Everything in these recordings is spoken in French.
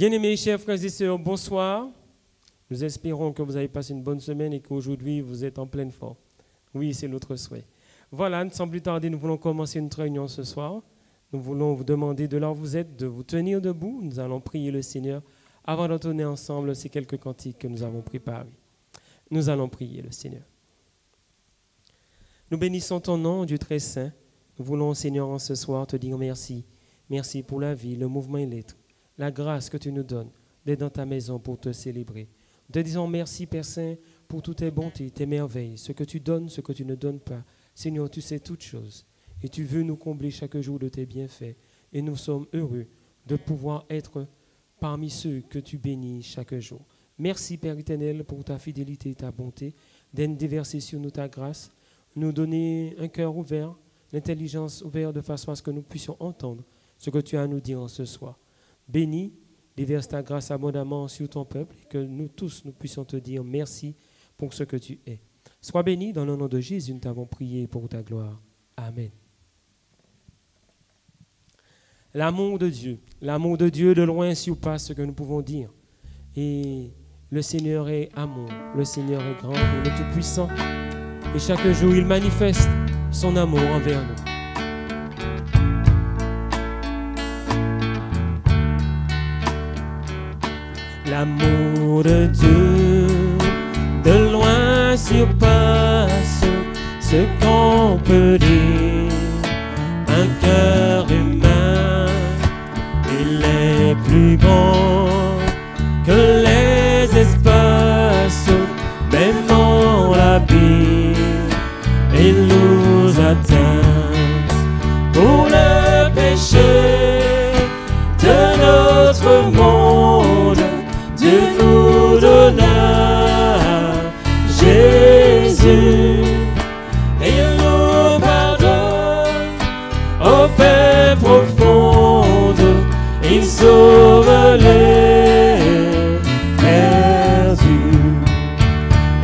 Bien-aimés, chers frères et sœurs, bonsoir. Nous espérons que vous avez passé une bonne semaine et qu'aujourd'hui vous êtes en pleine forme. Oui, c'est notre souhait. Voilà, sans plus tarder, nous voulons commencer notre réunion ce soir. Nous voulons vous demander de là où vous êtes de vous tenir debout. Nous allons prier le Seigneur avant d'entonner ensemble ces quelques cantiques que nous avons préparés. Nous allons prier le Seigneur. Nous bénissons ton nom, Dieu très saint. Nous voulons, Seigneur, en ce soir te dire merci. Merci pour la vie, le mouvement et l'être. La grâce que tu nous donnes d'être dans ta maison pour te célébrer. Nous te disons merci, Père Saint, pour toutes tes bontés, tes merveilles, ce que tu donnes, ce que tu ne donnes pas. Seigneur, tu sais toutes choses et tu veux nous combler chaque jour de tes bienfaits. Et nous sommes heureux de pouvoir être parmi ceux que tu bénis chaque jour. Merci, Père éternel, pour ta fidélité et ta bonté, d'être déversé sur nous ta grâce, nous donner un cœur ouvert, l'intelligence ouverte de façon à ce que nous puissions entendre ce que tu as à nous dire ce soir. Bénis, déverse ta grâce abondamment sur ton peuple et que nous tous, nous puissions te dire merci pour ce que tu es. Sois béni dans le nom de Jésus, nous t'avons prié pour ta gloire. Amen. L'amour de Dieu de loin surpasse ce que nous pouvons dire. Et le Seigneur est amour, le Seigneur est grand, il est tout-puissant. Et chaque jour, il manifeste son amour envers nous. L'amour de Dieu de loin surpasse ce qu'on peut dire. Un cœur humain, il est plus grand que les espaces, même en l'abîme, il nous atteint pour le péché de notre monde. Dieu nous donna Jésus et il nous pardonne aux paix profondes, il sauve les perdus.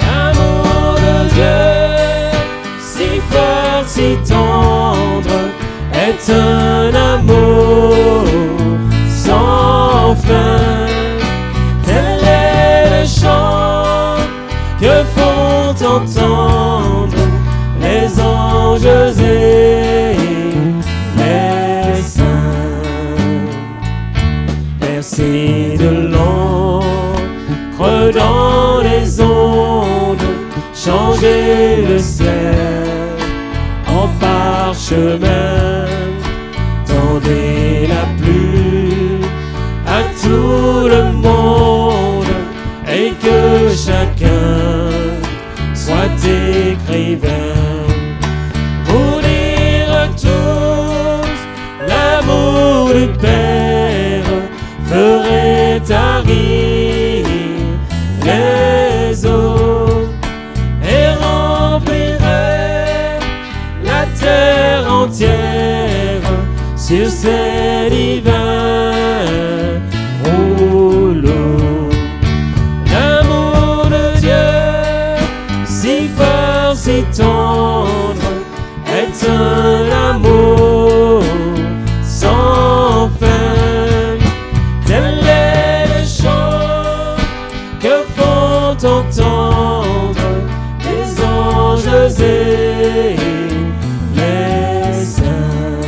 L'amour de Dieu, si fort, si tendre, est un amour sans fin. Que font entendre les anges et les saints. Verser de l'encre dans les ondes, changer le ciel en parchemin, tendez la pluie à tout le monde et que chacun soit écrivain. Pour dire tous l'amour du Père ferait tarir les eaux et remplirait la terre entière sur ses divins rouleaux. Si tendre est un amour sans fin, tel est le chant que font entendre les anges et les saints,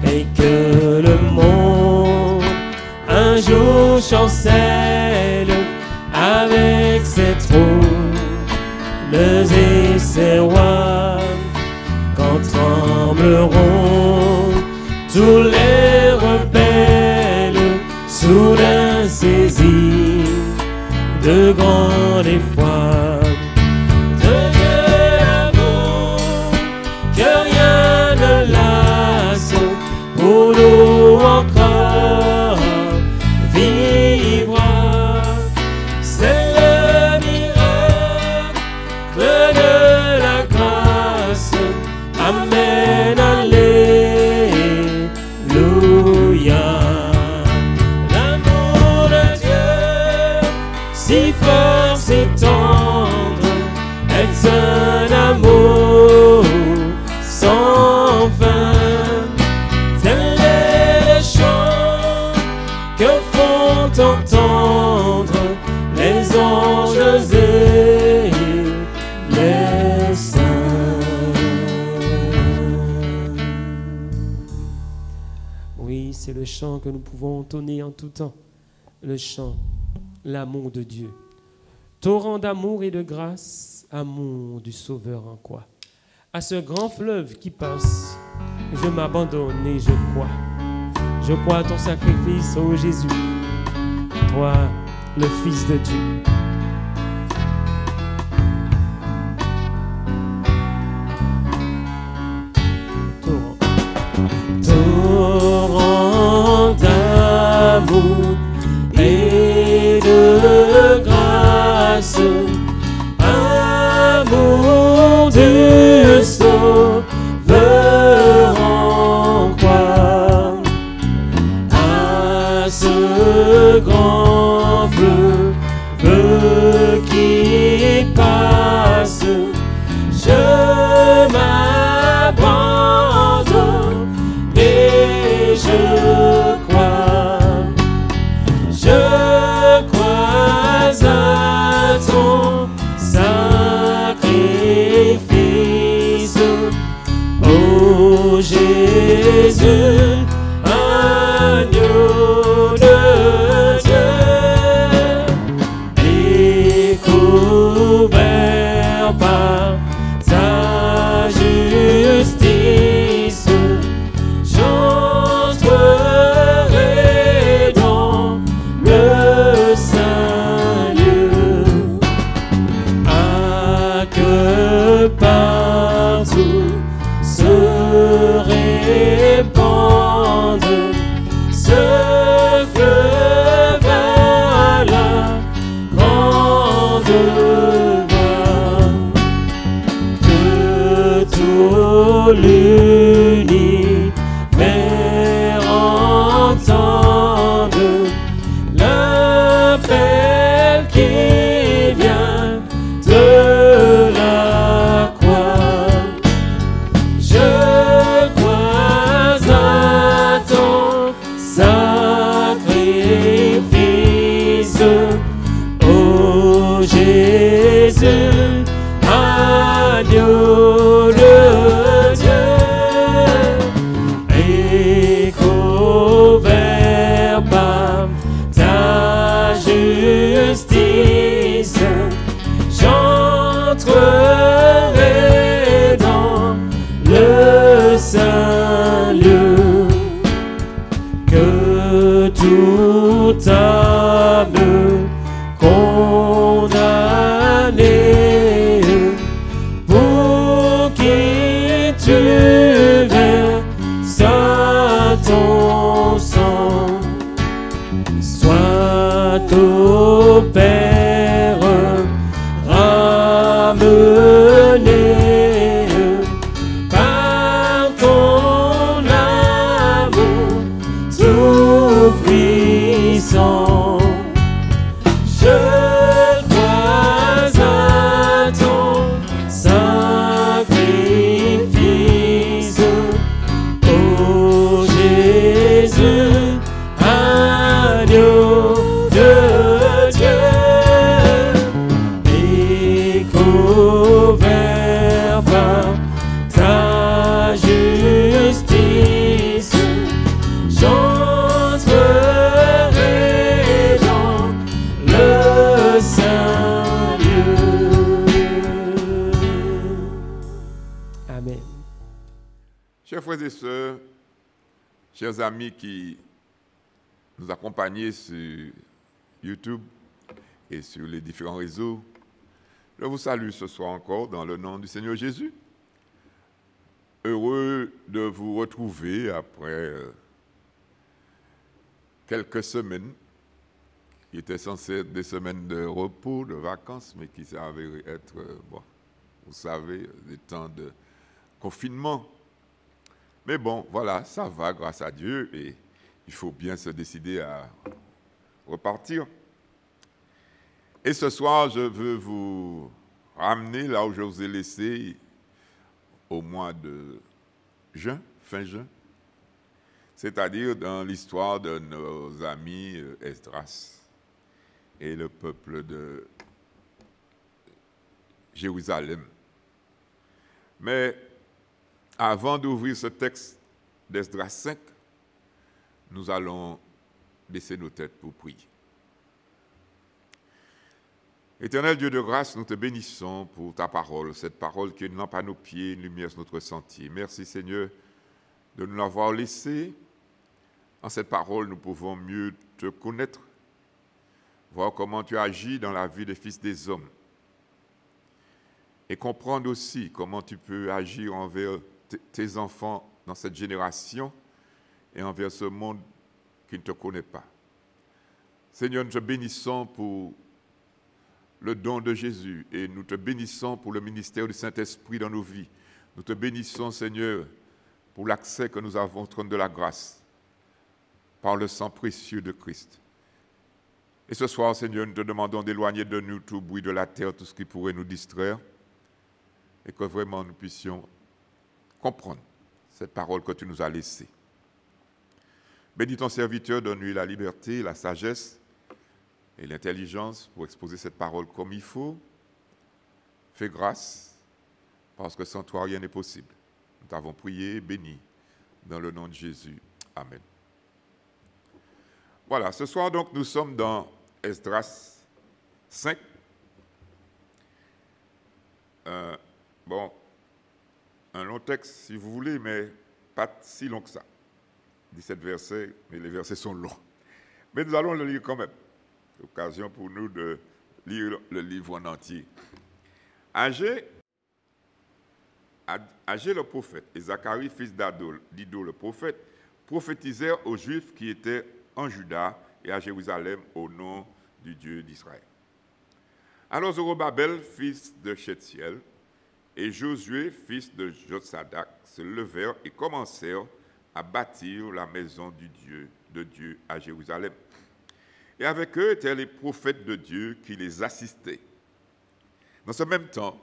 et que le monde un jour chancelle avec ses trônes et ses rois, quand trembleront tous les rebelles, soudain saisis de grand effroi. De Dieu l'amour, que rien ne lasse, pour nous encore vivre. Amen, alléluia. L'amour de Dieu, si fort, si tendre, est un amour sans fin. Tel est le chant chant que nous pouvons entonner en tout temps, le chant, l'amour de Dieu. Torrent d'amour et de grâce, amour du Sauveur en quoi? À ce grand fleuve qui passe, je m'abandonne et je crois. Je crois à ton sacrifice, ô Jésus, toi, le Fils de Dieu. Torrent d'amour et de grâce, amour du Sauveur en croix, à ce grand fleuve qui passe, je m'abandonne et je crois à ton sacrifice, ô Jésus, agneau de Dieu, découvert par ta justice, j'entrerai dans le saint lieu, à que partout se répande ce fleuve à la grande voix, que tout l'univers entende l'appel qui vient de la croix. Je crois à ton sacrifice, ô Jésus, agneau de Dieu, découvert par ta justice, j'entrerai dans le saint lieu, que toute âme condamnée pour qui tu verses ton sang soit au Père ramené par ton amour tout puissant. Je crois à ton sacrifice, ô Jésus, agneau de Dieu, découvert par ta justice, j'entrerai dans le saint lieu. Amen. Chers frères et sœurs, chers amis qui nous accompagnent sur YouTube et sur les différents réseaux, je vous salue ce soir encore dans le nom du Seigneur Jésus. Heureux de vous retrouver après quelques semaines qui étaient censées être des semaines de repos, de vacances, mais qui s'avèrent être, vous savez, des temps de confinement. Mais bon, voilà, ça va grâce à Dieu et il faut bien se décider à repartir. Et ce soir, je veux vous ramener là où je vous ai laissé au mois de juin, fin juin, c'est-à-dire dans l'histoire de nos amis Esdras et le peuple de Jérusalem. Mais avant d'ouvrir ce texte d'Esdras 5, nous allons baisser nos têtes pour prier. Éternel Dieu de grâce, nous te bénissons pour ta parole, cette parole qui est une lampe à nos pieds, une lumière sur notre sentier. Merci Seigneur de nous l'avoir laissée. En cette parole, nous pouvons mieux te connaître, voir comment tu agis dans la vie des fils des hommes et comprendre aussi comment tu peux agir envers tes enfants dans cette génération et envers ce monde qui ne te connaît pas. Seigneur, nous te bénissons pour le don de Jésus et nous te bénissons pour le ministère du Saint-Esprit dans nos vies. Nous te bénissons, Seigneur, pour l'accès que nous avons au trône de la grâce par le sang précieux de Christ. Et ce soir, Seigneur, nous te demandons d'éloigner de nous tout bruit de la terre, tout ce qui pourrait nous distraire, et que vraiment nous puissions comprendre cette parole que tu nous as laissée. Bénis ton serviteur, donne-lui la liberté, la sagesse et l'intelligence pour exposer cette parole comme il faut. Fais grâce, parce que sans toi, rien n'est possible. Nous t'avons prié et béni dans le nom de Jésus. Amen. Voilà, ce soir donc, nous sommes dans Esdras 5. Un long texte si vous voulez, mais pas si long que ça. 17 versets, mais les versets sont longs. Mais nous allons le lire quand même. C'est l'occasion pour nous de lire le livre en entier. Agé le prophète et Zacharie, fils d'Iddo le prophète, prophétisèrent aux Juifs qui étaient en Juda et à Jérusalem au nom du Dieu d'Israël. Alors Zorobabel, fils de Shealtiel, et Josué, fils de Jotsadak, se levèrent et commencèrent à bâtir la maison de Dieu à Jérusalem. Et avec eux étaient les prophètes de Dieu qui les assistaient. Dans ce même temps,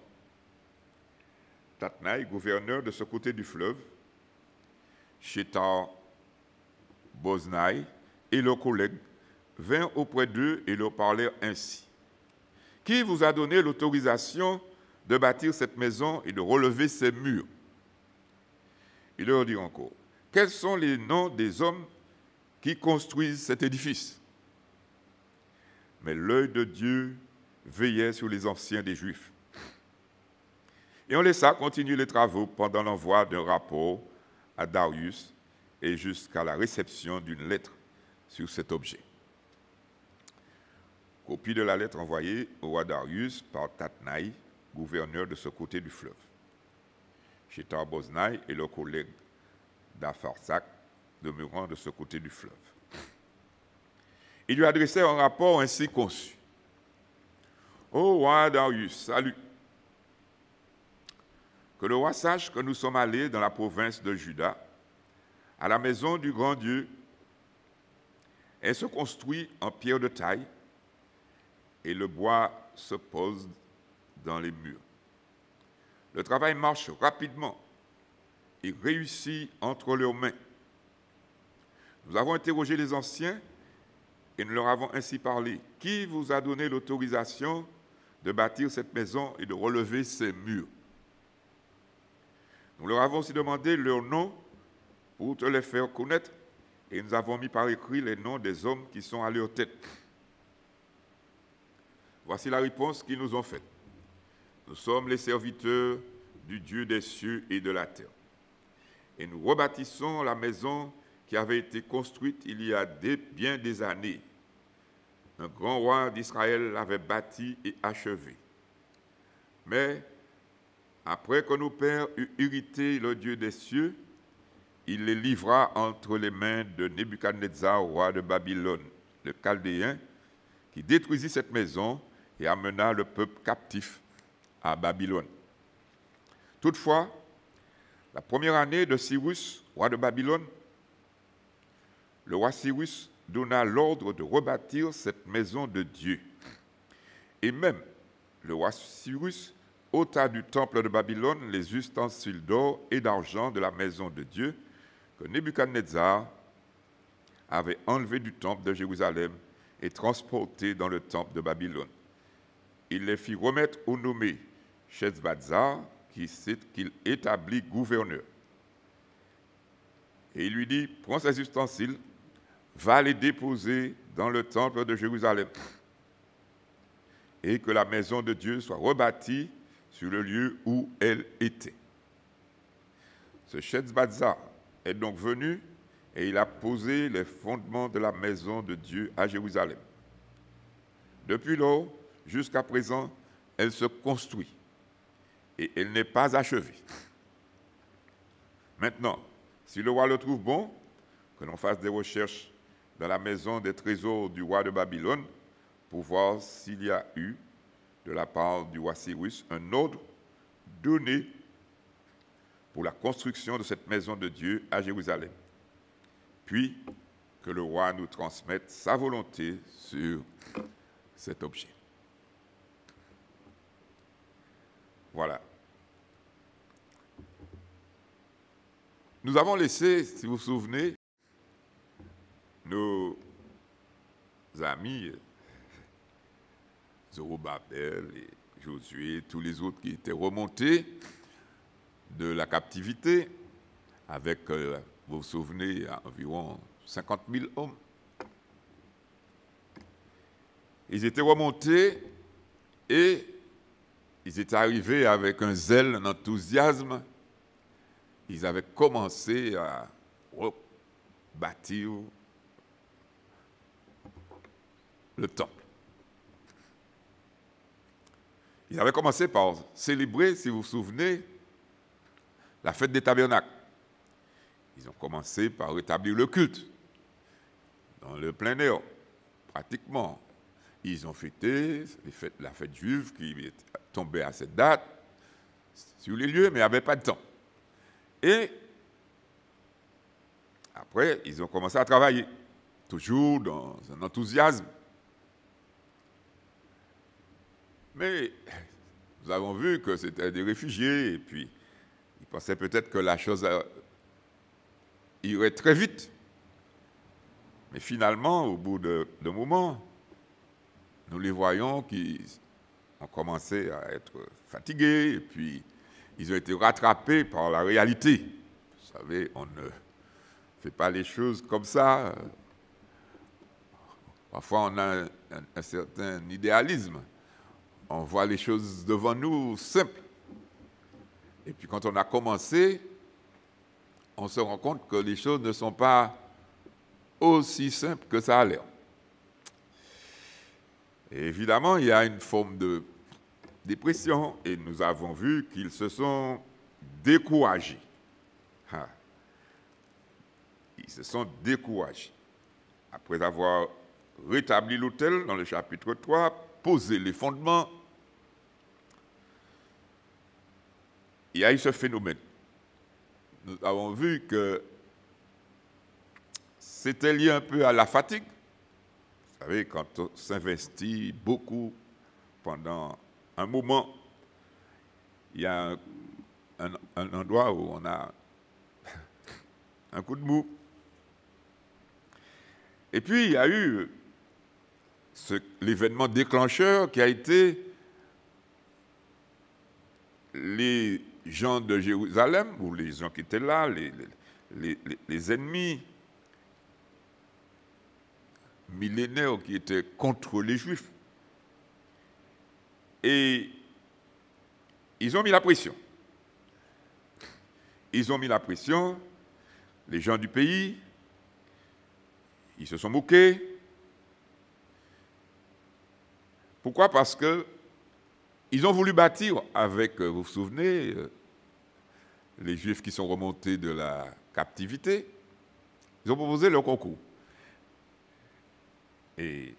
Tatnaï, gouverneur de ce côté du fleuve, Shethar-Boznai et leurs collègues vinrent auprès d'eux et leur parlèrent ainsi. Qui vous a donné l'autorisation de bâtir cette maison et de relever ses murs? Il leur dit encore, quels sont les noms des hommes qui construisent cet édifice? Mais l'œil de Dieu veillait sur les anciens des Juifs. Et on laissa continuer les travaux pendant l'envoi d'un rapport à Darius et jusqu'à la réception d'une lettre sur cet objet. Copie de la lettre envoyée au roi Darius par Tatnaï, gouverneur de ce côté du fleuve. Shethar-Boznai et leurs collègues d'Apharsac, demeurant de ce côté du fleuve. Il lui adressait un rapport ainsi conçu. Ô roi Darius, salut. Que le roi sache que nous sommes allés dans la province de Juda, à la maison du grand Dieu. Elle se construit en pierre de taille et le bois se pose dans les murs. Le travail marche rapidement et réussit entre leurs mains. Nous avons interrogé les anciens et nous leur avons ainsi parlé. Qui vous a donné l'autorisation de bâtir cette maison et de relever ses murs? Nous leur avons aussi demandé leurs noms pour te les faire connaître et nous avons mis par écrit les noms des hommes qui sont à leur tête. Voici la réponse qu'ils nous ont faite. Nous sommes les serviteurs du Dieu des cieux et de la terre. Et nous rebâtissons la maison qui avait été construite il y a bien des années. Un grand roi d'Israël l'avait bâtie et achevée. Mais après que nos pères eurent irrité le Dieu des cieux, il les livra entre les mains de Nebuchadnezzar, roi de Babylone, le Chaldéen, qui détruisit cette maison et amena le peuple captif à Babylone. Toutefois, la première année de Cyrus, roi de Babylone, le roi Cyrus donna l'ordre de rebâtir cette maison de Dieu. Et même le roi Cyrus ôta du temple de Babylone les ustensiles d'or et d'argent de la maison de Dieu que Nebuchadnezzar avait enlevés du temple de Jérusalem et transportés dans le temple de Babylone. Il les fit remettre au nommé Sheshbazzar, qu'il établit gouverneur. Et il lui dit, prends ces ustensiles, va les déposer dans le temple de Jérusalem et que la maison de Dieu soit rebâtie sur le lieu où elle était. Ce Shethbazzar est donc venu et il a posé les fondements de la maison de Dieu à Jérusalem. Depuis lors, jusqu'à présent, elle se construit et elle n'est pas achevée. Maintenant, si le roi le trouve bon, que l'on fasse des recherches dans la maison des trésors du roi de Babylone pour voir s'il y a eu, de la part du roi Cyrus, un ordre donné pour la construction de cette maison de Dieu à Jérusalem. Puis, que le roi nous transmette sa volonté sur cet objet. Voilà. Nous avons laissé, si vous vous souvenez, nos amis Zorobabel et Josué, tous les autres qui étaient remontés de la captivité avec, vous vous souvenez, environ 50 000 hommes. Ils étaient remontés et ils étaient arrivés avec un zèle, un enthousiasme. Ils avaient commencé à rebâtir le temple. Ils avaient commencé par célébrer, si vous vous souvenez, la fête des tabernacles. Ils ont commencé par rétablir le culte dans le plein air, pratiquement. Ils ont fêté la fête juive qui tombait à cette date sur les lieux, mais il n'y avait pas de temps. Et après, ils ont commencé à travailler, toujours dans un enthousiasme. Mais nous avons vu que c'était des réfugiés, et puis ils pensaient peut-être que la chose irait très vite. Mais finalement, au bout d'un moment, nous les voyons qui ont commencé à être fatigués, et puis ils ont été rattrapés par la réalité. Vous savez, on ne fait pas les choses comme ça. Parfois, on a un certain idéalisme. On voit les choses devant nous simples. Et puis quand on a commencé, on se rend compte que les choses ne sont pas aussi simples que ça a l'air. Et évidemment, il y a une forme de dépression et nous avons vu qu'ils se sont découragés. Ils se sont découragés. Après avoir rétabli l'autel dans le chapitre 3, posé les fondements, il y a eu ce phénomène. Nous avons vu que c'était lié un peu à la fatigue. Vous savez, quand on s'investit beaucoup pendant un moment, il y a un endroit où on a un coup de mou. Et puis, il y a eu l'événement déclencheur qui a été les gens de Jérusalem, ou les gens qui étaient là, les ennemis millénaires qui étaient contre les Juifs. Et ils ont mis la pression. Ils ont mis la pression, les gens du pays, ils se sont moqués. Pourquoi? Parce que ils ont voulu bâtir avec, vous vous souvenez, les Juifs qui sont remontés de la captivité. Ils ont proposé leur concours. Et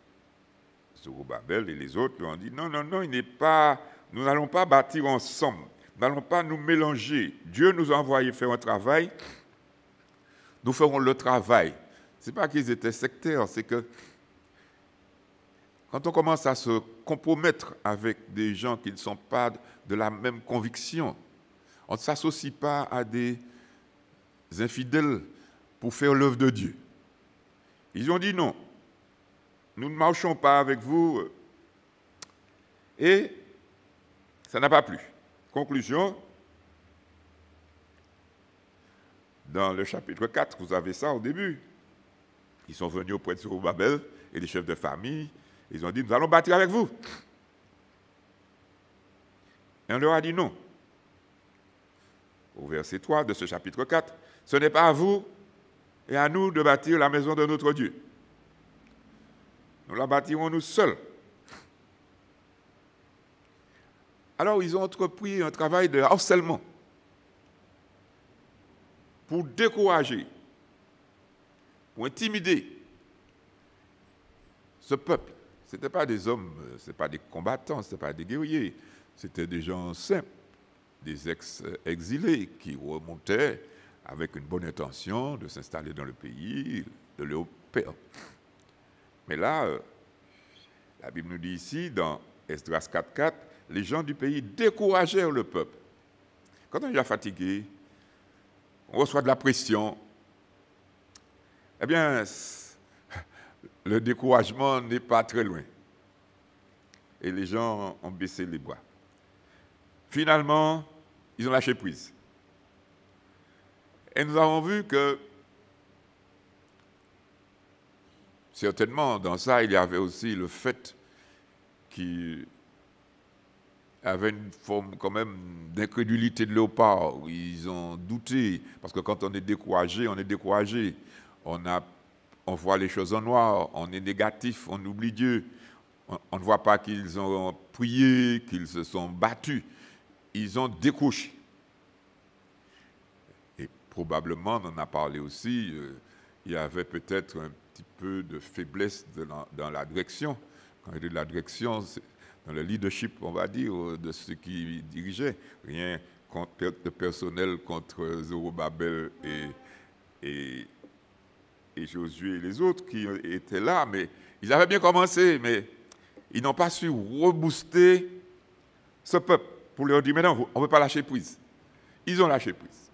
Zorobabel et les autres lui ont dit non, non, non, nous n'allons pas bâtir ensemble. Nous n'allons pas nous mélanger. Dieu nous a envoyé faire un travail. Nous ferons le travail. Ce n'est pas qu'ils étaient sectaires, c'est que quand on commence à se compromettre avec des gens qui ne sont pas de la même conviction, on ne s'associe pas à des infidèles pour faire l'œuvre de Dieu. Ils ont dit non, nous ne marchons pas avec vous. Et ça n'a pas plu. Conclusion, dans le chapitre 4, vous avez ça au début. Ils sont venus auprès de Zorobabel et des chefs de famille. Ils ont dit, nous allons bâtir avec vous. Et on leur a dit non. Au verset 3 de ce chapitre 4, ce n'est pas à vous et à nous de bâtir la maison de notre Dieu. Nous la bâtirons nous seuls. Alors ils ont entrepris un travail de harcèlement pour décourager, pour intimider ce peuple. Ce n'étaient pas des hommes, ce n'étaient pas des combattants, ce n'étaient pas des guerriers, c'était des gens simples, des ex-exilés qui remontaient avec une bonne intention de s'installer dans le pays, de leur père. Mais là, la Bible nous dit ici, dans Esdras 4.4, les gens du pays découragèrent le peuple. Quand on est déjà fatigué, on reçoit de la pression, eh bien, le découragement n'est pas très loin. Et les gens ont baissé les bras. Finalement, ils ont lâché prise. Et nous avons vu que, certainement, dans ça, il y avait aussi le fait qu'il y avait une forme quand même d'incrédulité de leur part. Ils ont douté, parce que quand on est découragé, on est découragé. On voit les choses en noir, on est négatif, on oublie Dieu. On ne voit pas qu'ils ont prié, qu'ils se sont battus. Ils ont décroché. Et probablement, on en a parlé aussi, il y avait peut-être un petit peu de faiblesse dans la direction. Quand il y a de la direction, dans le leadership, on va dire, de ceux qui dirigeaient. Rien de personnel contre Zorobabel et Josué et les autres qui étaient là, mais ils avaient bien commencé, mais ils n'ont pas su rebooster ce peuple pour leur dire, mais non, on ne peut pas lâcher prise. Ils ont lâché prise.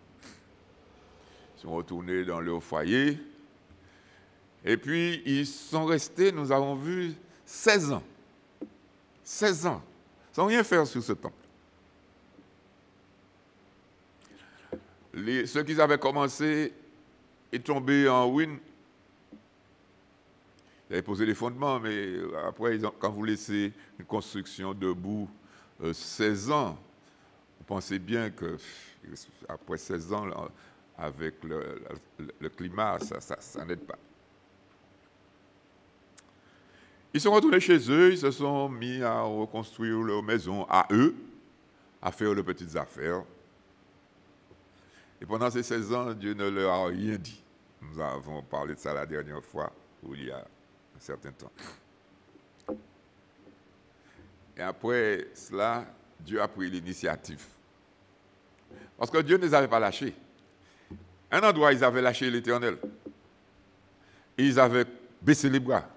Ils sont retournés dans leur foyer, et puis ils sont restés, nous avons vu, 16 ans. 16 ans, sans rien faire sur ce temps. Ceux qui avaient commencé est tombé en ruine. Ils avaient posé les fondements, mais après, quand vous laissez une construction debout 16 ans, vous pensez bien qu'après 16 ans, avec le climat, ça n'aide pas. Ils sont retournés chez eux, ils se sont mis à reconstruire leur maison à eux, à faire leurs petites affaires. Et pendant ces 16 ans, Dieu ne leur a rien dit. Nous avons parlé de ça la dernière fois, ou il y a un certain temps. Et après cela, Dieu a pris l'initiative. Parce que Dieu ne les avait pas lâchés. Un endroit, ils avaient lâché l'Éternel. Et ils avaient baissé les bras.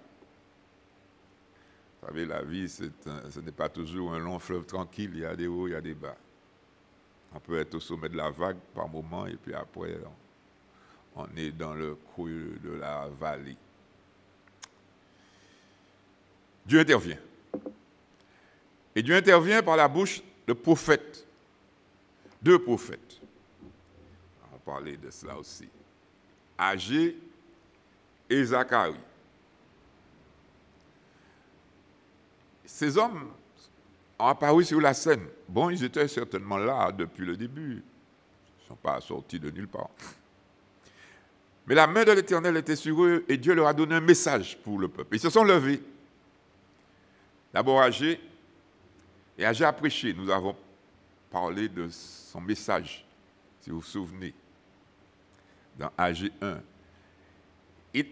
Vous savez, la vie, ce n'est pas toujours un long fleuve tranquille. Il y a des hauts, il y a des bas. On peut être au sommet de la vague par moment, et puis après, on est dans le creux de la vallée. Dieu intervient. Et Dieu intervient par la bouche de prophètes. 2 prophètes. On va parler de cela aussi. Agé et Zacharie. Ces hommes ont apparu sur la scène. Bon, ils étaient certainement là depuis le début. Ils ne sont pas sortis de nulle part. Mais la main de l'Éternel était sur eux et Dieu leur a donné un message pour le peuple. Ils se sont levés. D'abord Agé, et Agé a prêché. Nous avons parlé de son message, si vous vous souvenez, dans Agé 1.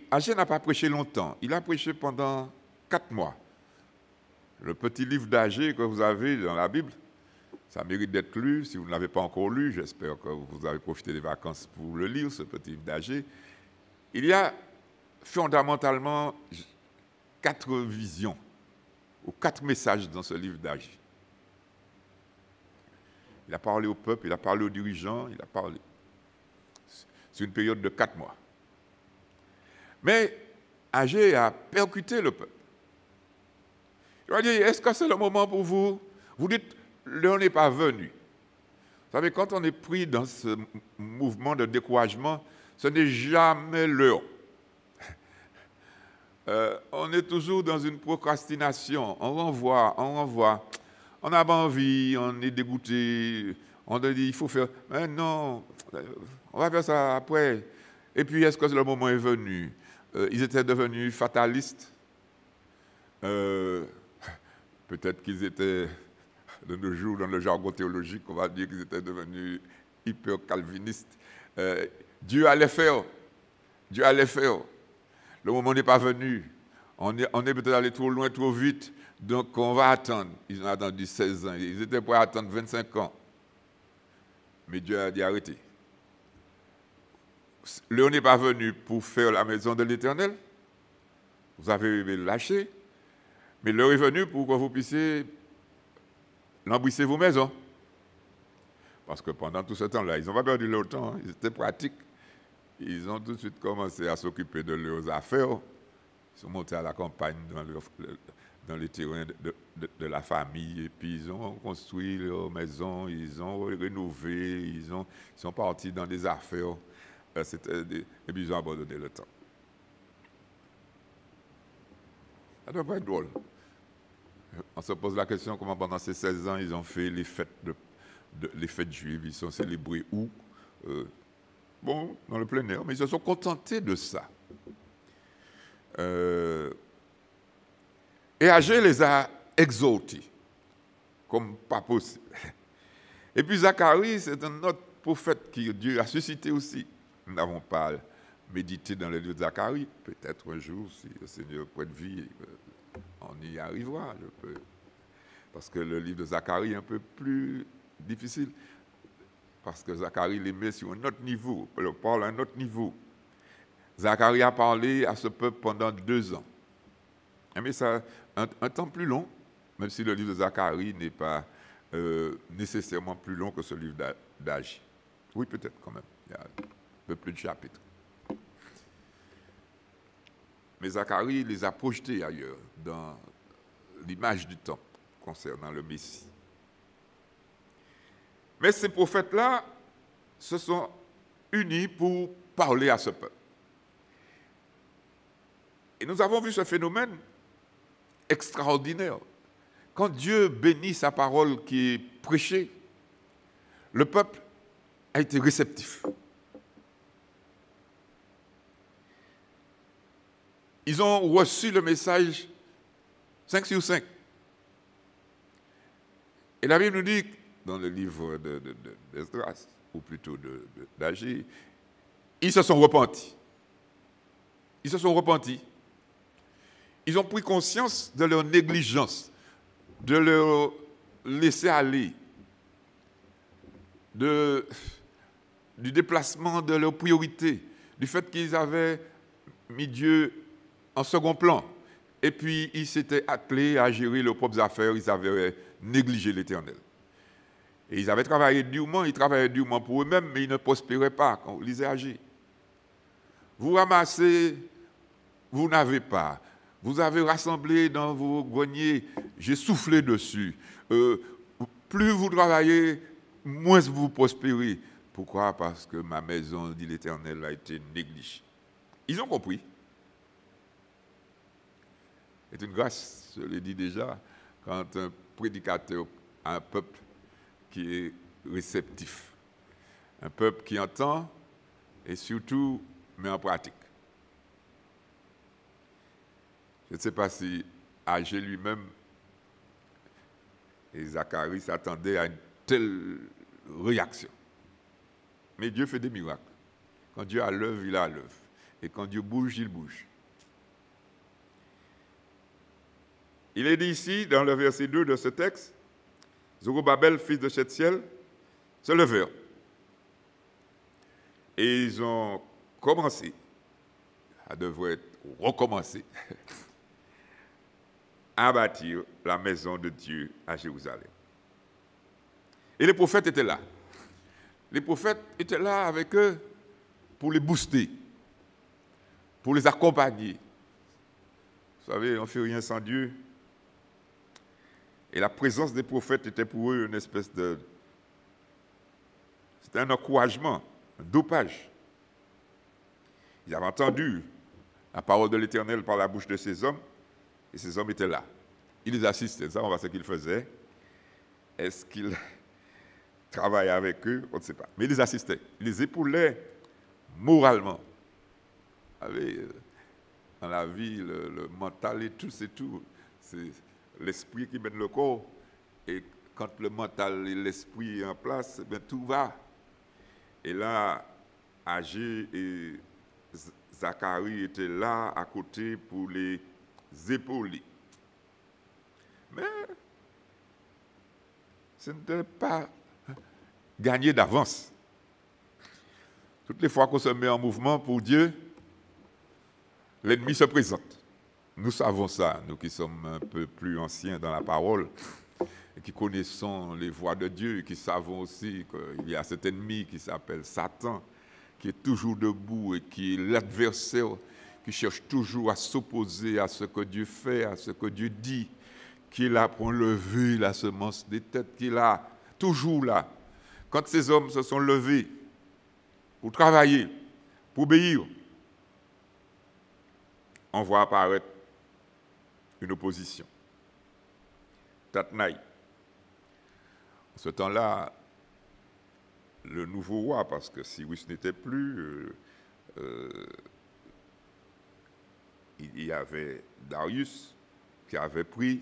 Agé n'a pas prêché longtemps. Il a prêché pendant 4 mois. Le petit livre d'Agé que vous avez dans la Bible, ça mérite d'être lu. Si vous ne l'avez pas encore lu, j'espère que vous avez profité des vacances pour le lire, ce petit livre d'Agé. Il y a fondamentalement 4 visions, ou 4 messages dans ce livre d'Agé. Il a parlé au peuple, il a parlé aux dirigeants, il a parlé. C'est une période de 4 mois. Mais Agé a percuté le peuple. Il a dit, est-ce que c'est le moment pour vous? Vous dites, l'heure n'est pas venue. Vous savez, quand on est pris dans ce mouvement de découragement, ce n'est jamais l'heure. on est toujours dans une procrastination. On renvoie. On n'a pas envie, on est dégoûté. On te dit, il faut faire. Mais non, on va faire ça après. Et puis, est-ce que le moment est venu? Ils étaient devenus fatalistes. Peut-être qu'ils étaient, de nos jours, dans le jargon théologique, on va dire qu'ils étaient devenus hyper calvinistes. Dieu allait faire. Le moment n'est pas venu. On est peut-être allé trop loin, trop vite. Donc, on va attendre. Ils ont attendu 16 ans. Ils étaient prêts à attendre 25 ans. Mais Dieu a dit arrêtez. L'heure n'est pas venue pour faire la maison de l'Éternel. Vous avez lâché. Mais l'heure est venue pour que vous puissiez l'embrisser vos maisons. Parce que pendant tout ce temps-là, ils n'ont pas perdu leur temps. Ils étaient pratiques. Ils ont tout de suite commencé à s'occuper de leurs affaires. Ils sont montés à la campagne dans les terrains de la famille. Et puis ils ont construit leur maison, ils ont rénové, ils sont partis dans des affaires. Et puis ils ont abandonné le temps. Ça doit pas être drôle. On se pose la question comment pendant ces 16 ans ils ont fait les fêtes juives. Ils sont célébrés où? Bon, dans le plein air, mais ils se sont contentés de ça. Et Agé les a exaltés, comme pas possible. Et puis Zacharie, c'est un autre prophète que Dieu a suscité aussi. Nous n'avons pas médité dans le livre de Zacharie. Peut-être un jour, si le Seigneur prête vie, on y arrivera. Parce que le livre de Zacharie est un peu plus difficile. Parce que Zacharie les met sur un autre niveau, il parle à un autre niveau. Zacharie a parlé à ce peuple pendant 2 ans. Mais ça, un temps plus long, même si le livre de Zacharie n'est pas nécessairement plus long que ce livre d'Agé. Oui, peut-être quand même. Il y a un peu plus de chapitres. Mais Zacharie les a projetés ailleurs, dans l'image du temple concernant le Messie. Mais ces prophètes-là se sont unis pour parler à ce peuple. Et nous avons vu ce phénomène extraordinaire. Quand Dieu bénit sa parole qui est prêchée, le peuple a été réceptif. Ils ont reçu le message 5 sur 5. Et la Bible nous dit, dans le livre d'Esdras, ou plutôt d'Agé, ils se sont repentis. Ils se sont repentis. Ils ont pris conscience de leur négligence, de leur laisser aller, du déplacement de leurs priorités, du fait qu'ils avaient mis Dieu en second plan. Et puis, ils s'étaient attelés à gérer leurs propres affaires, ils avaient négligé l'Éternel. Et ils avaient travaillé durement, ils travaillaient durement pour eux-mêmes, mais ils ne prospéraient pas quand vous lisez Agé. Vous ramassez, vous n'avez pas. Vous avez rassemblé dans vos greniers, j'ai soufflé dessus. Plus vous travaillez, moins vous prospérez. Pourquoi? Parce que ma maison, dit l'Éternel, a été négligée. Ils ont compris. C'est une grâce, je l'ai dit déjà, quand un prédicateur a un peuple qui est réceptif, un peuple qui entend et surtout met en pratique. Je ne sais pas si Agé lui-même et Zacharie s'attendaient à une telle réaction. Mais Dieu fait des miracles. Quand Dieu a l'œuvre, il a l'œuvre. Et quand Dieu bouge, il bouge. Il est dit ici, dans le verset 2 de ce texte, Zorobabel, fils de Shealtiel, se levèrent. Et ils ont commencé, ça devrait être recommencé, à bâtir la maison de Dieu à Jérusalem. Et les prophètes étaient là. Les prophètes étaient là avec eux pour les booster, pour les accompagner. Vous savez, on ne fait rien sans Dieu. Et la présence des prophètes était pour eux une espèce de... C'était un encouragement, un dopage. Ils avaient entendu la parole de l'Éternel par la bouche de ces hommes, et ces hommes étaient là. Ils les assistaient, ça on voit ce qu'ils faisaient. Est-ce qu'ils travaillaient avec eux? On ne sait pas. Mais ils les assistaient, ils les épaulaient moralement. Vous savez, dans la vie, le mental et tout, c'est tout. C'est l'esprit qui mène le corps. Et quand le mental et l'esprit est en place, bien, tout va. Et là, Agé et Zacharie étaient là à côté pour les épauler. Mais ce n'était pas gagné d'avance. Toutes les fois qu'on se met en mouvement pour Dieu, l'ennemi se présente. Nous savons ça, nous qui sommes un peu plus anciens dans la parole, et qui connaissons les voies de Dieu, et qui savons aussi qu'il y a cet ennemi qui s'appelle Satan, qui est toujours debout et qui est l'adversaire, qui cherche toujours à s'opposer à ce que Dieu fait, à ce que Dieu dit, qui est là pour enlever la semence des têtes, qui est là, toujours là. Quand ces hommes se sont levés pour travailler, pour obéir, on voit apparaître une opposition. Tatnaï. En ce temps-là, le nouveau roi, parce que Cyrus n'était plus, il y avait Darius qui avait pris.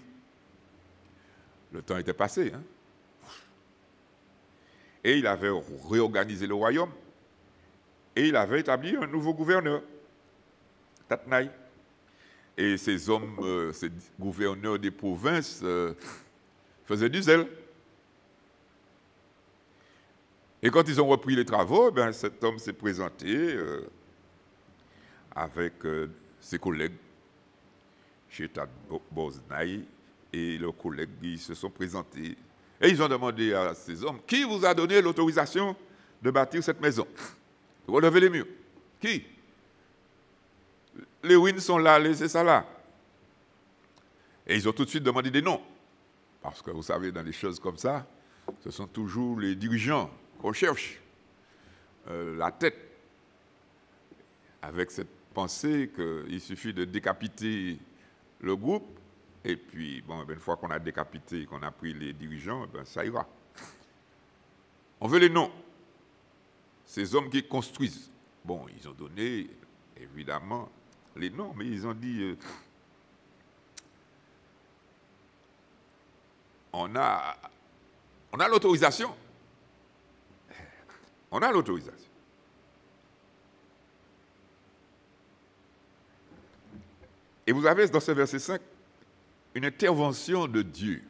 Le temps était passé. Hein? Et il avait réorganisé le royaume. Et il avait établi un nouveau gouverneur, Tatnaï. Et ces hommes, ces gouverneurs des provinces faisaient du zèle. Et quand ils ont repris les travaux, ben, cet homme s'est présenté avec ses collègues, Shetat Boznaï, et leurs collègues, ils se sont présentés. Et ils ont demandé à ces hommes, qui vous a donné l'autorisation de bâtir cette maison? Relevez les murs. Qui? Les ruines sont là, laissez ça là. Et ils ont tout de suite demandé des noms. Parce que vous savez, dans des choses comme ça, ce sont toujours les dirigeants qu'on cherche. La tête. Avec cette pensée qu'il suffit de décapiter le groupe, et puis, bon, une fois qu'on a décapité, qu'on a pris les dirigeants, ben, ça ira. On veut les noms. Ces hommes qui construisent. Bon, ils ont donné, évidemment, les noms, mais ils ont dit, on a l'autorisation. On a l'autorisation. Et vous avez dans ce verset 5 une intervention de Dieu.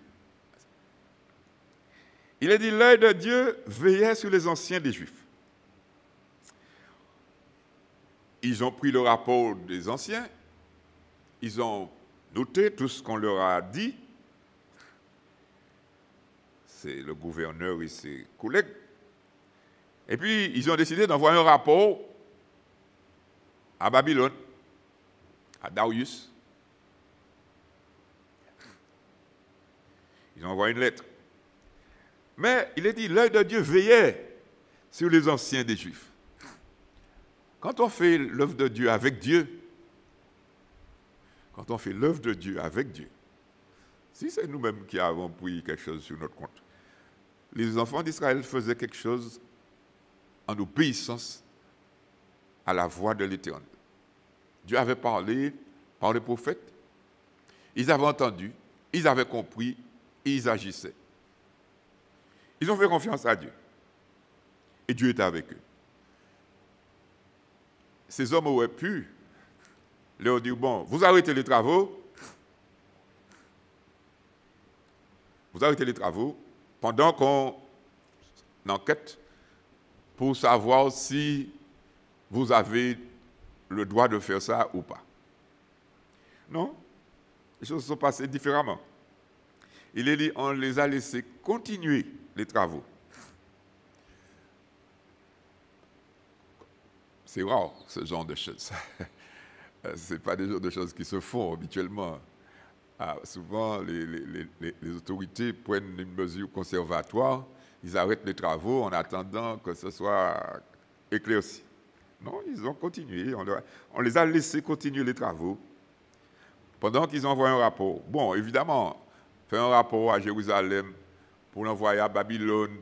Il est dit, l'œil de Dieu veillait sur les anciens des Juifs. Ils ont pris le rapport des anciens, ils ont noté tout ce qu'on leur a dit. C'est le gouverneur et ses collègues. Et puis, ils ont décidé d'envoyer un rapport à Babylone, à Darius. Ils ont envoyé une lettre. Mais il est dit, l'œil de Dieu veillait sur les anciens des Juifs. Quand on fait l'œuvre de Dieu avec Dieu, si c'est nous-mêmes qui avons pris quelque chose sur notre compte, les enfants d'Israël faisaient quelque chose en obéissance à la voix de l'Éternel. Dieu avait parlé par les prophètes, ils avaient entendu, ils avaient compris, et ils agissaient. Ils ont fait confiance à Dieu. Et Dieu était avec eux. Ces hommes auraient pu leur dire, bon, vous arrêtez les travaux pendant qu'on enquête pour savoir si vous avez le droit de faire ça ou pas. Non, les choses se sont passées différemment. Il est dit, on les a laissés continuer les travaux. C'est rare, ce genre de choses. Ce n'est pas des genres de choses qui se font habituellement. Souvent, les autorités prennent une mesure conservatoire, ils arrêtent les travaux en attendant que ce soit éclairci. Non, ils ont continué. On les a laissés continuer les travaux pendant qu'ils envoient un rapport. Bon, évidemment, faire un rapport à Jérusalem pour l'envoyer à Babylone,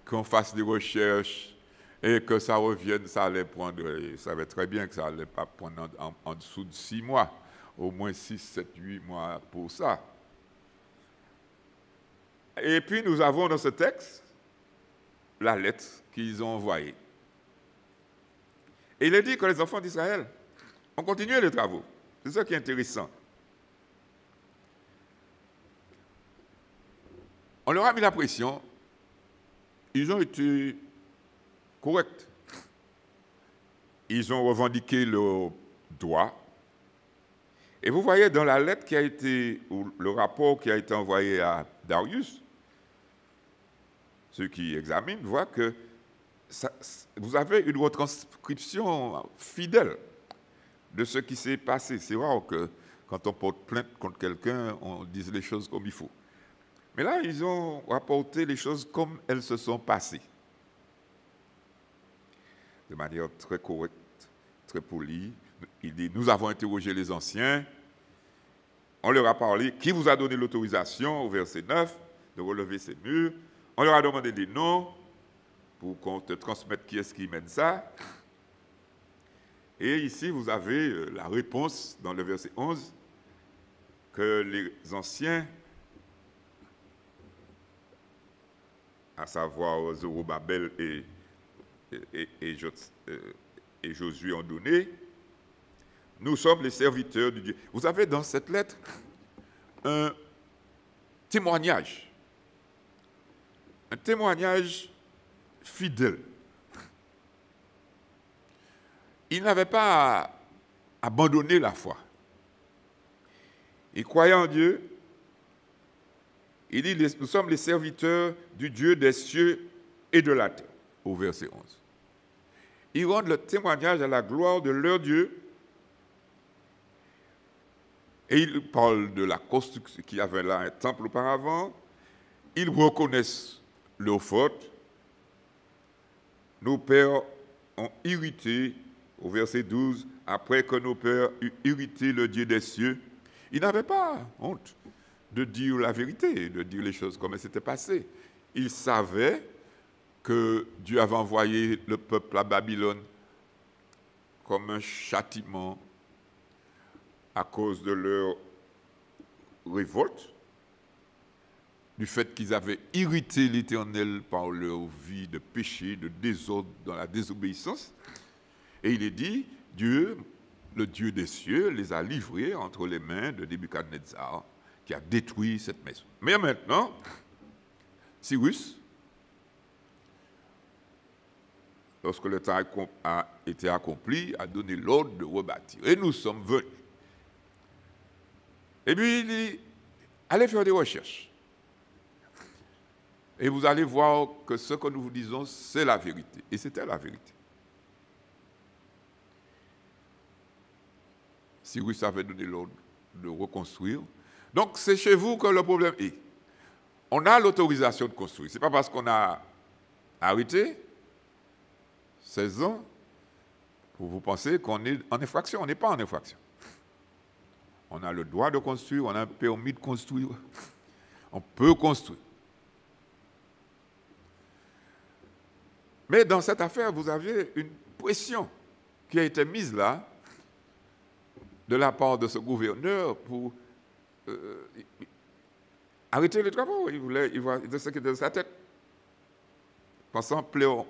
qu'on fasse des recherches et que ça revienne, ça allait prendre, ils savaient très bien que ça allait pas prendre en dessous de 6 mois, au moins 6, 7, 8 mois pour ça. Et puis nous avons dans ce texte la lettre qu'ils ont envoyée. Et il est dit que les enfants d'Israël ont continué les travaux. C'est ça qui est intéressant. On leur a mis la pression. Ils ont été corrects. Ils ont revendiqué leurs droits. Et vous voyez dans la lettre qui a été, ou le rapport qui a été envoyé à Darius, ceux qui examinent voient que vous avez une retranscription fidèle de ce qui s'est passé. C'est rare que quand on porte plainte contre quelqu'un, on dise les choses comme il faut. Mais là, ils ont rapporté les choses comme elles se sont passées. De manière très correcte, très polie. Il dit, nous avons interrogé les anciens, on leur a parlé, qui vous a donné l'autorisation, au verset 9, de relever ces murs. On leur a demandé des noms pour qu'on te transmette qui est-ce qui mène ça. Et ici, vous avez la réponse dans le verset 11, que les anciens, à savoir Zorobabel et Josué ont donné. Nous sommes les serviteurs de Dieu. Vous avez dans cette lettre un témoignage fidèle. Ils n'avaient pas abandonné la foi. Ils croyaient en Dieu. Il dit, nous sommes les serviteurs du Dieu des cieux et de la terre, au verset 11. Ils rendent le témoignage à la gloire de leur Dieu. Et ils parlent de la construction qu'il y avait là, un temple auparavant. Ils reconnaissent leurs fautes. Nos pères ont irrité, au verset 12, après que nos pères eurent irrité le Dieu des cieux. Ils n'avaient pas honte de dire la vérité, de dire les choses comme elles s'étaient passées. Ils savaient que Dieu avait envoyé le peuple à Babylone comme un châtiment à cause de leur révolte, du fait qu'ils avaient irrité l'Éternel par leur vie de péché, de désordre, dans la désobéissance. Et il est dit, Dieu, le Dieu des cieux, les a livrés entre les mains de Nebuchadnezzar, qui a détruit cette maison. Mais maintenant, Cyrus, lorsque le temps a été accompli, a donné l'ordre de rebâtir. Et nous sommes venus. Et puis il dit, allez faire des recherches. Et vous allez voir que ce que nous vous disons, c'est la vérité. Et c'était la vérité. Cyrus avait donné l'ordre de reconstruire. Donc, c'est chez vous que le problème est. On a l'autorisation de construire. Ce n'est pas parce qu'on a arrêté 16 ans pour vous penser qu'on est en infraction. On n'est pas en infraction. On a le droit de construire, on a un permis de construire. On peut construire. Mais dans cette affaire, vous avez une pression qui a été mise là de la part de ce gouverneur pour arrêter les travaux. Il voulait ce qui était dans sa tête. Pensant plaire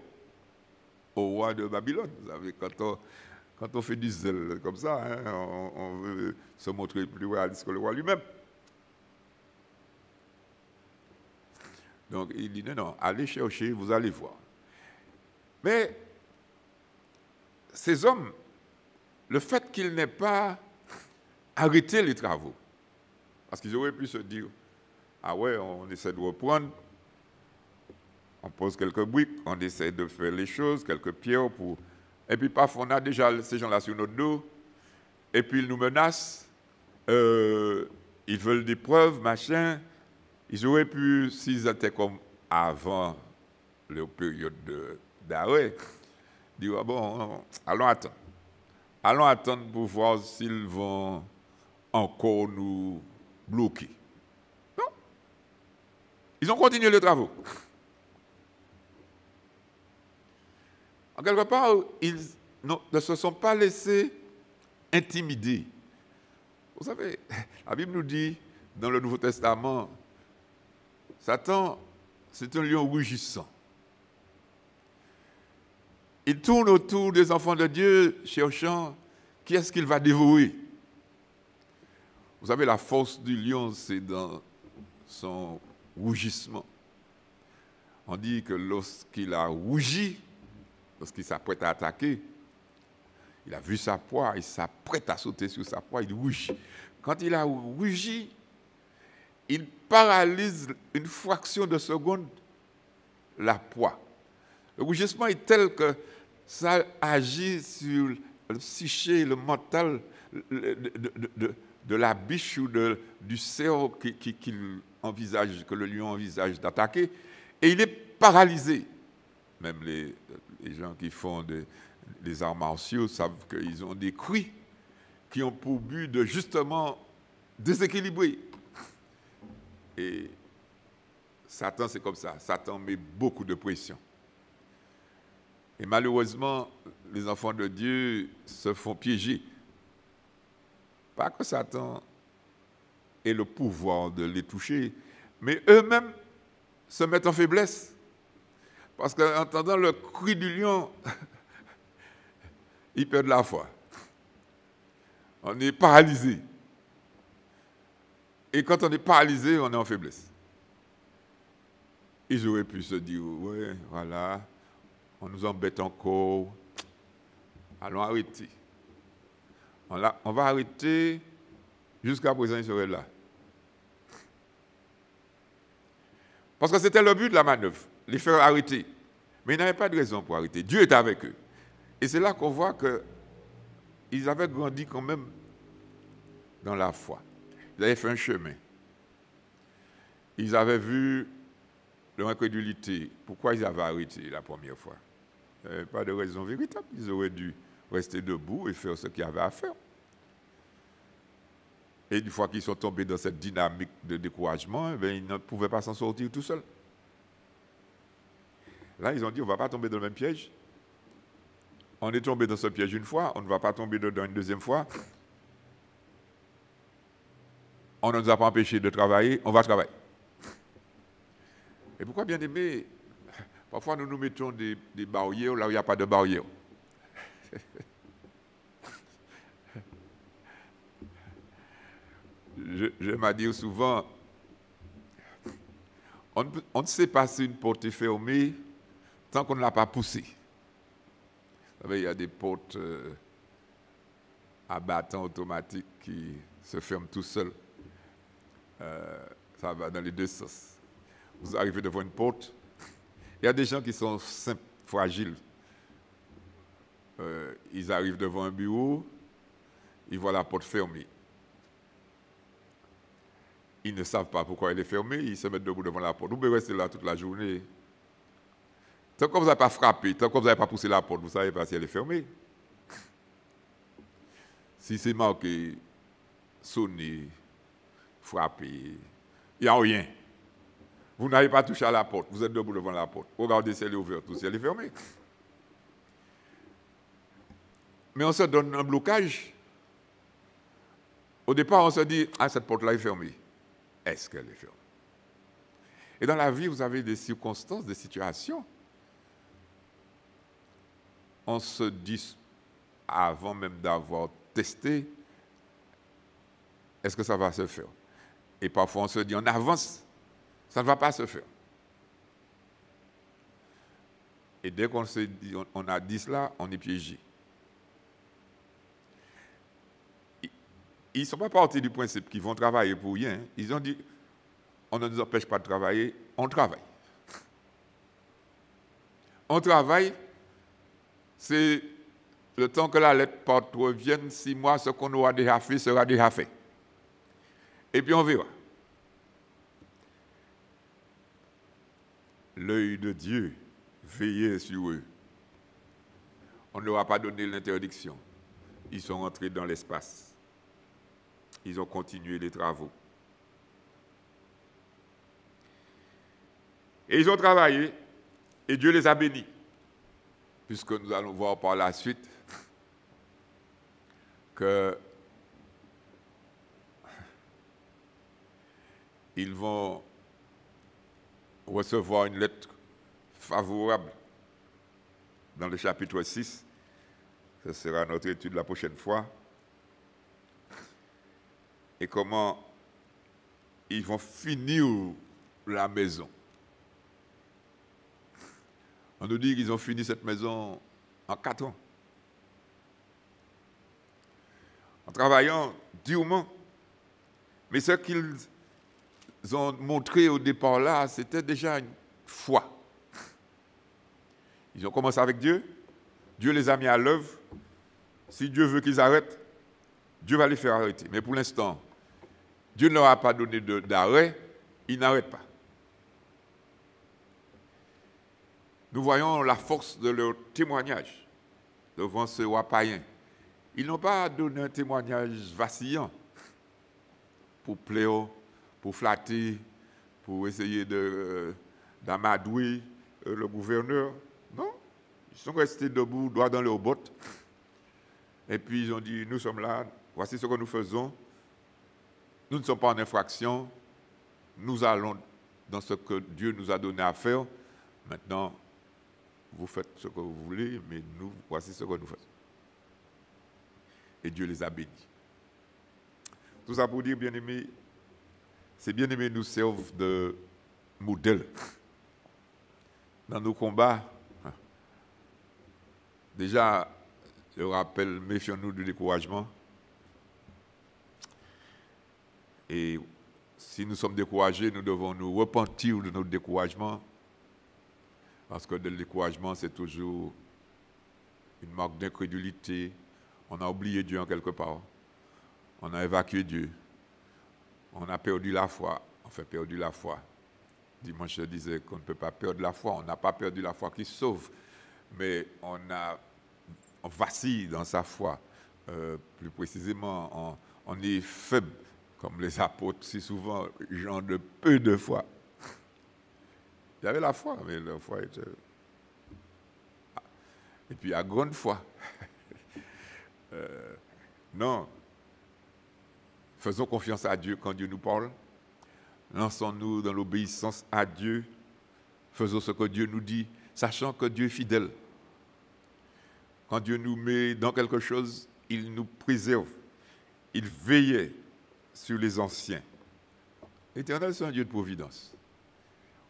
au roi de Babylone. Vous savez, quand on fait du zèle comme ça, hein, on veut se montrer plus réaliste que le roi lui-même. Donc il dit non, allez chercher, vous allez voir. Mais ces hommes, le fait qu'ils n'aient pas arrêté les travaux, parce qu'ils auraient pu se dire, ah ouais, on essaie de reprendre, on pose quelques briques, on essaie de faire les choses, quelques pierres pour... Et puis parfois on a déjà ces gens-là sur notre dos, et puis ils nous menacent, ils veulent des preuves, machin. Ils auraient pu, s'ils étaient comme avant leur période d'arrêt, Dire, ah bon, allons attendre. Allons attendre pour voir s'ils vont encore nous bloquer. Non. Ils ont continué les travaux. En quelque part, ils ne se sont pas laissés intimider. Vous savez, la Bible nous dit, dans le Nouveau Testament, Satan, c'est un lion rugissant. Il tourne autour des enfants de Dieu, cherchant qui est-ce qu'il va dévorer. Vous savez, la force du lion, c'est dans son rougissement. On dit que lorsqu'il a rougi, lorsqu'il s'apprête à attaquer, il a vu sa proie, il s'apprête à sauter sur sa proie, il rougit. Quand il a rougi, il paralyse une fraction de seconde la proie. Le rougissement est tel que ça agit sur le psyché, le mental de la biche ou du cerf qu'il envisage, que le lion envisage d'attaquer, et il est paralysé. Même les gens qui font des arts martiaux savent qu'ils ont des cris qui ont pour but de justement déséquilibrer. Et Satan, c'est comme ça. Satan met beaucoup de pression. Et malheureusement, les enfants de Dieu se font piéger. Pas que Satan ait le pouvoir de les toucher, mais eux-mêmes se mettent en faiblesse. Parce qu'en entendant le cri du lion, ils perdent la foi. On est paralysé. Et quand on est paralysé, on est en faiblesse. Ils auraient pu se dire, ouais, voilà, on nous embête encore, allons arrêter. On va arrêter, jusqu'à présent, ils seraient là. Parce que c'était le but de la manœuvre, les faire arrêter. Mais ils n'avaient pas de raison pour arrêter. Dieu était avec eux. Et c'est là qu'on voit qu'ils avaient grandi quand même dans la foi. Ils avaient fait un chemin. Ils avaient vu leur incrédulité. Pourquoi ils avaient arrêté la première fois? Il n'y avait pas de raison véritable. Ils auraient dû rester debout et faire ce qu'ils avaient à faire. Et une fois qu'ils sont tombés dans cette dynamique de découragement, ils ne pouvaient pas s'en sortir tout seuls. Là, ils ont dit, on ne va pas tomber dans le même piège. On est tombé dans ce piège une fois, on ne va pas tomber dedans une deuxième fois. On ne nous a pas empêchés de travailler, on va travailler. Et pourquoi, bien aimé, parfois nous nous mettons des barrières là où il n'y a pas de barrière. J'aime à dire souvent, on ne sait pas si une porte est fermée tant qu'on ne l'a pas poussée. Vous savez, il y a des portes à bâton automatique qui se ferment tout seuls. Ça va dans les deux sens. Vous arrivez devant une porte. Il y a des gens qui sont simples, fragiles. Ils arrivent devant un bureau, ils voient la porte fermée. Ils ne savent pas pourquoi elle est fermée, ils se mettent debout devant la porte. Vous pouvez rester là toute la journée. Tant que vous n'avez pas frappé, tant que vous n'avez pas poussé la porte, vous ne savez pas si elle est fermée. Si c'est marqué, sonner, frapper, il n'y a rien. Vous n'avez pas touché à la porte, vous êtes debout devant la porte. Regardez si elle est ouverte ou si elle est fermée. Mais on se donne un blocage. Au départ, on se dit, ah, cette porte-là est fermée. Est-ce qu'elle est fermée? Et dans la vie, vous avez des circonstances, des situations. On se dit, avant même d'avoir testé, est-ce que ça va se faire? Et parfois, on se dit, on avance, ça ne va pas se faire. Et dès qu'on a dit cela, on est piégé. Ils ne sont pas partis du principe qu'ils vont travailler pour rien. Ils ont dit, on ne nous empêche pas de travailler, on travaille. On travaille, c'est le temps que la lettre porte revienne, 6 mois, ce qu'on aura déjà fait sera déjà fait. Et puis on verra. L'œil de Dieu veillait sur eux. On ne leur a pas donné l'interdiction. Ils sont rentrés dans l'espace. Ils ont continué les travaux. Et ils ont travaillé, et Dieu les a bénis. Puisque nous allons voir par la suite que ils vont recevoir une lettre favorable dans le chapitre 6. Ce sera notre étude la prochaine fois. Et comment ils vont finir la maison. On nous dit qu'ils ont fini cette maison en 4 ans. En travaillant durement. Mais ce qu'ils ont montré au départ là, c'était déjà une foi. Ils ont commencé avec Dieu. Dieu les a mis à l'œuvre. Si Dieu veut qu'ils arrêtent, Dieu va les faire arrêter. Mais pour l'instant, Dieu ne leur a pas donné d'arrêt, ils n'arrêtent pas. Nous voyons la force de leur témoignage devant ce roi païen. Ils n'ont pas donné un témoignage vacillant pour plaire, pour flatter, pour essayer d'amadouer le gouverneur. Non, ils sont restés debout, droit dans leurs bottes. Et puis ils ont dit, nous sommes là, voici ce que nous faisons. Nous ne sommes pas en infraction. Nous allons dans ce que Dieu nous a donné à faire. Maintenant, vous faites ce que vous voulez, mais nous, voici ce que nous faisons. Et Dieu les a bénis. Tout ça pour dire, bien-aimés, ces bien-aimés nous servent de modèle. Dans nos combats, déjà, je rappelle, méfions-nous du découragement. Et si nous sommes découragés, nous devons nous repentir de notre découragement. Parce que le découragement, c'est toujours une marque d'incrédulité. On a oublié Dieu en quelque part. On a évacué Dieu. On a perdu la foi. Enfin, perdu la foi. Dimanche, je disais qu'on ne peut pas perdre la foi. On n'a pas perdu la foi qui sauve. Mais on vacille dans sa foi. Plus précisément, on est faible. Comme les apôtres, si souvent, gens de peu de foi. Il y avait la foi, mais la foi était... Et puis, à grande foi. Non. Faisons confiance à Dieu quand Dieu nous parle. Lançons-nous dans l'obéissance à Dieu. Faisons ce que Dieu nous dit, sachant que Dieu est fidèle. Quand Dieu nous met dans quelque chose, il nous préserve. Il veillait sur les anciens. L'Éternel, c'est un Dieu de providence.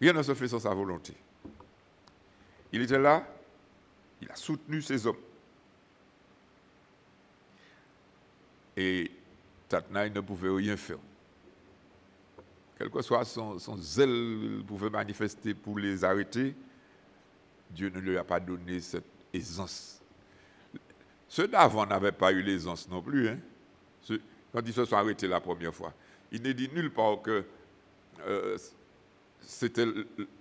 Rien ne se fait sans sa volonté. Il était là, il a soutenu ses hommes. Et Tatnaï ne pouvait rien faire. Quel que soit son zèle qu'il pouvait manifester pour les arrêter, Dieu ne lui a pas donné cette aisance. Ceux d'avant n'avaient pas eu l'aisance non plus. Hein. Quand ils se sont arrêtés la première fois, il n'est dit nulle part que c'était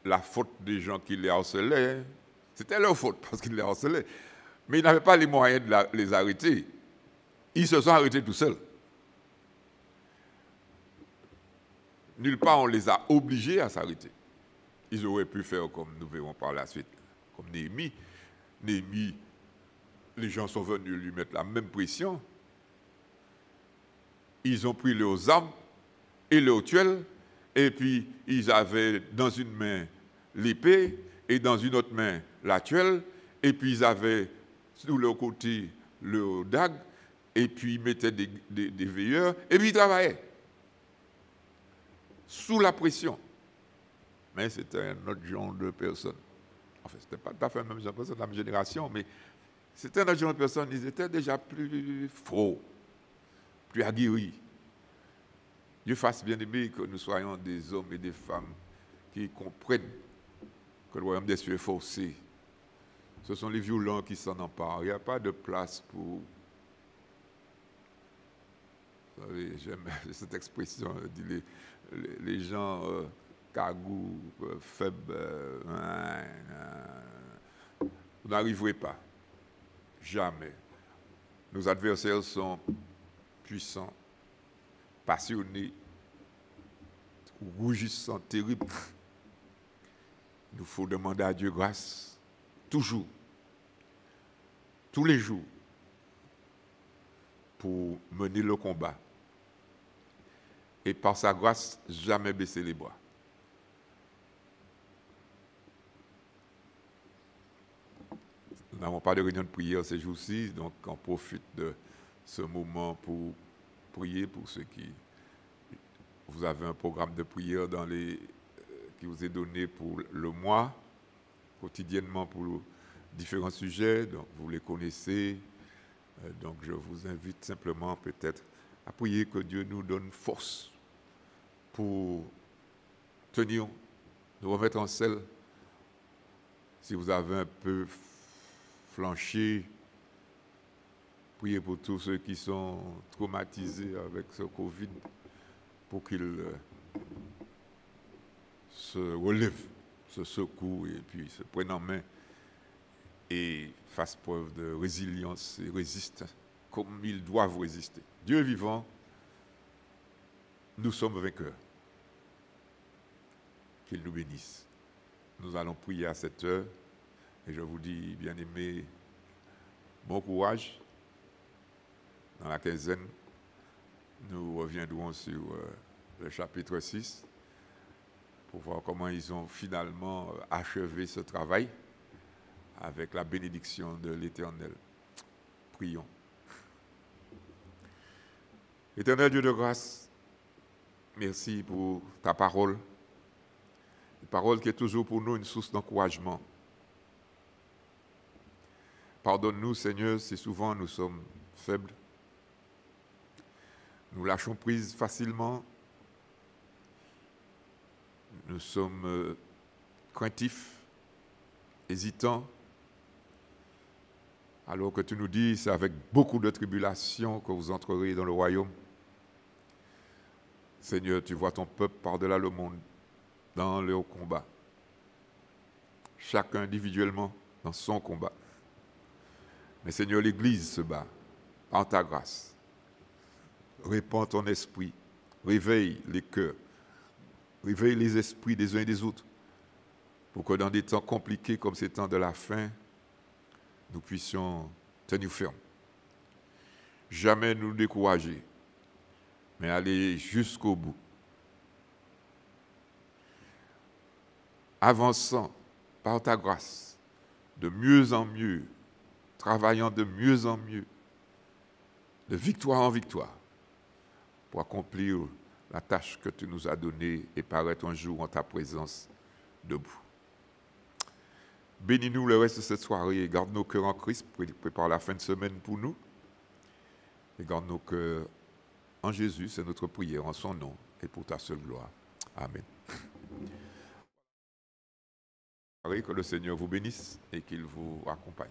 la faute des gens qui les harcelaient. C'était leur faute parce qu'ils les harcelaient. Mais ils n'avaient pas les moyens de les arrêter. Ils se sont arrêtés tout seuls. Nulle part on les a obligés à s'arrêter. Ils auraient pu faire comme nous verrons par la suite, comme Néhémie. Néhémie, les gens sont venus lui mettre la même pression. Ils ont pris leurs armes et leurs tuiles, et puis ils avaient dans une main l'épée et dans une autre main la tuile, et puis ils avaient sous leur côté leur dague, et puis ils mettaient des veilleurs, et puis ils travaillaient. Sous la pression. Mais c'était un autre genre de personne. Enfin, ce n'était pas tout à fait le même genre de personne, la même génération, mais c'était un autre genre de personne. Ils étaient déjà plus faux, plus aguerris. Dieu fasse bien aimé que nous soyons des hommes et des femmes qui comprennent que le royaume des cieux est forcé. Ce sont les violents qui s'en emparent. Il n'y a pas de place pour... Vous savez, j'aime cette expression, les gens cagous, faibles, vous n'arriverez pas. Jamais. Nos adversaires sont puissants, passionnés, rougissants, terribles. Il nous faut demander à Dieu grâce, toujours, tous les jours, pour mener le combat. Et par sa grâce, jamais baisser les bras. Nous n'avons pas de réunion de prière ces jours-ci, donc on profite de ce moment pour prier pour ceux qui... Vous avez un programme de prière qui vous est donné pour le mois, quotidiennement pour différents sujets, donc vous les connaissez. Donc je vous invite simplement peut-être à prier que Dieu nous donne force pour tenir, nous remettre en selle. Si vous avez un peu flanché, priez pour tous ceux qui sont traumatisés avec ce Covid, pour qu'ils se relèvent, se secouent et puis se prennent en main et fassent preuve de résilience et résistent comme ils doivent résister. Dieu est vivant, nous sommes vainqueurs. Qu'il nous bénisse. Nous allons prier à cette heure et je vous dis, bien-aimés, bon courage. Dans la quinzaine, nous reviendrons sur le chapitre 6 pour voir comment ils ont finalement achevé ce travail avec la bénédiction de l'Éternel. Prions. Éternel Dieu de grâce, merci pour ta parole. Une parole qui est toujours pour nous une source d'encouragement. Pardonne-nous, Seigneur, si souvent nous sommes faibles. Nous lâchons prise facilement. Nous sommes craintifs, hésitants. Alors que tu nous dis, c'est avec beaucoup de tribulations que vous entrerez dans le royaume. Seigneur, tu vois ton peuple par-delà le monde, dans leur combat. Chacun individuellement dans son combat. Mais Seigneur, l'Église se bat en ta grâce. Répands ton esprit, réveille les cœurs, réveille les esprits des uns et des autres, pour que dans des temps compliqués comme ces temps de la fin, nous puissions tenir ferme. Jamais nous décourager, mais aller jusqu'au bout. Avançant par ta grâce, de mieux en mieux, travaillant de mieux en mieux, de victoire en victoire, pour accomplir la tâche que tu nous as donnée et paraître un jour en ta présence debout. Bénis-nous le reste de cette soirée et garde nos cœurs en Christ, prépare la fin de semaine pour nous. Et garde nos cœurs en Jésus, c'est notre prière en son nom et pour ta seule gloire. Amen. Que le Seigneur vous bénisse et qu'il vous accompagne.